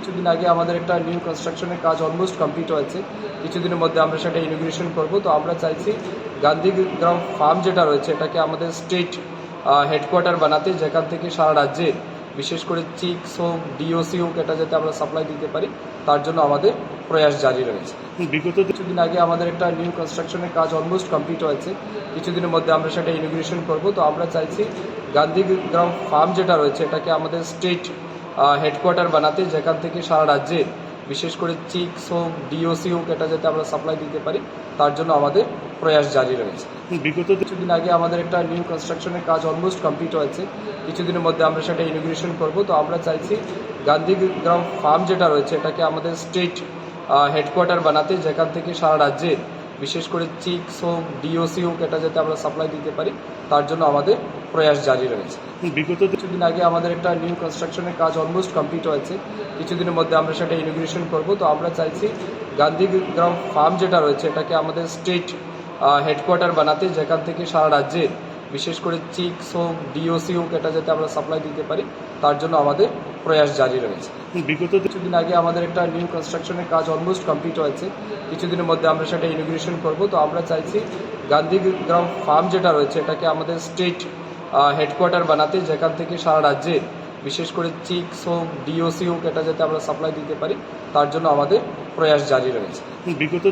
কিছুদিন আগে আমাদের একটা নিউ কনস্ট্রাকশনের কাজ অলমোস্ট কমপ্লিট হয়েছে। কিছুদিনের মধ্যে আমরা সেটা ইনোগ্রেশন করব। তো আমরা চাইছি গান্ধীগ্রাম ফার্ম যেটা রয়েছে এটাকে আমাদের স্টেট হেডকোয়ার্টার বানাতে, যেখান থেকে সারা রাজ্যে বিশেষ করে চিক্স হোক, ডিওসি হোক, এটা যাতে আমরা সাপ্লাই দিতে পারি, তার জন্য আমাদের প্রয়াস জারি রয়েছে। বিগত কিছুদিন আগে আমাদের একটা নিউ কনস্ট্রাকশনের কাজ অলমোস্ট কমপ্লিট হয়েছে। কিছুদিনের মধ্যে আমরা সেটা ইনোগ্রেশন করব। তো আমরা চাইছি গান্ধীগ্রাম ফার্ম যেটা রয়েছে এটাকে আমাদের স্টেট হেডকোয়ার্টার বানাতে, যেখান থেকে সারা রাজ্যে বিশেষ করে চিক্স হোক, ডিওসি হোক, এটা যাতে আমরা সাপ্লাই দিতে পারি, তার জন্য আমাদের প্রয়াস জারি রয়েছে। বিগত কিছুদিন আগে আমাদের একটা নিউ কনস্ট্রাকশনের কাজ অলমোস্ট কমপ্লিট হয়েছে। কিছুদিনের মধ্যে আমরা সেটা ইনোগ্রেশন করব। তো আমরা চাইছি গান্ধীগ্রাম ফার্ম যেটা রয়েছে এটাকে আমাদের স্টেট হেডকোয়ার্টার বানাতে, যেখান থেকে সারা রাজ্যে বিশেষ করে চিক্স হোক, ডিওসি হোক, এটা যাতে আমরা সাপ্লাই দিতে পারি, তার জন্য আমাদের প্রয়াস জারি রয়েছে। বিগত কিছুদিন আগে আমাদের একটা নিউ কনস্ট্রাকশনের কাজ অলমোস্ট কমপ্লিট হয়েছে। কিছুদিনের মধ্যে আমরা সেটা ইনোগ্রেশন করব। তো আমরা চাইছি গান্ধীগ্রাম ফার্ম যেটা রয়েছে এটাকে আমাদের স্টেট হেডকোয়ার্টার বানাতে, যেখান থেকে সারা রাজ্যে বিশেষ করে চিক্স হোক, ডিওসি হোক, এটা যাতে আমরা সাপ্লাই দিতে পারি, তার জন্য আমাদের প্রয়াস জারি রয়েছে। বিগত কিছুদিন আগে আমাদের একটা নিউ কনস্ট্রাকশনের কাজ অলমোস্ট কমপ্লিট হয়েছে। কিছুদিনের মধ্যে আমরা সেটা ইনোগ্রেশন করব। তো আমরা চাইছি গান্ধীগ্রাম ফার্ম যেটা রয়েছে এটাকে আমাদের স্টেট হেডকোয়ার্টার বানাতে, যেখান থেকে সারা রাজ্যে বিশেষ করে চিক্স হোক, ডিওসি হোক, এটা যাতে আমরা সাপ্লাই দিতে পারি, তার জন্য আমাদের প্রয়াস জারি রয়েছে। বিগত